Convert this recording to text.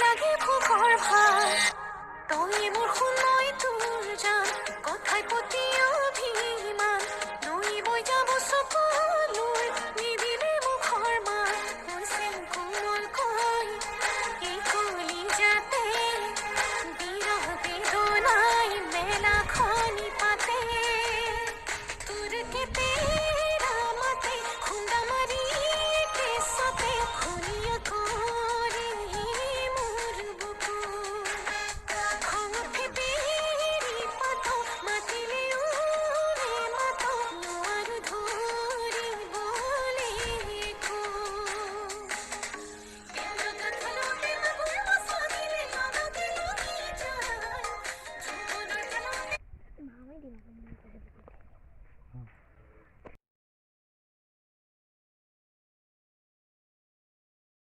লাগে ভোগৰ ভাৰ তই মোৰ শুনৈ তোৰ জান কথাই প্ৰতি অভিমান নৈ বৈ যাব চকুলৈ নিদিলে মুখৰ মাত হৈছে কোমল কৈ এই কলি যাতে বিৰহ বেদনাই মেলা খনি পাতে তোৰ কেতেৰা মাতে খুন্দা মাৰি কেঁচতে খুলিয়া কৰে মোৰ বুকু খং উঠে বেৰি পাত মাতিলে উৰে মাত নোৱাৰো ধৰিবলে একো প্ৰেমৰ কাঠলতে মাগুৰ মচনিলে লগতে লগি যায় জীৱনৰ কালতে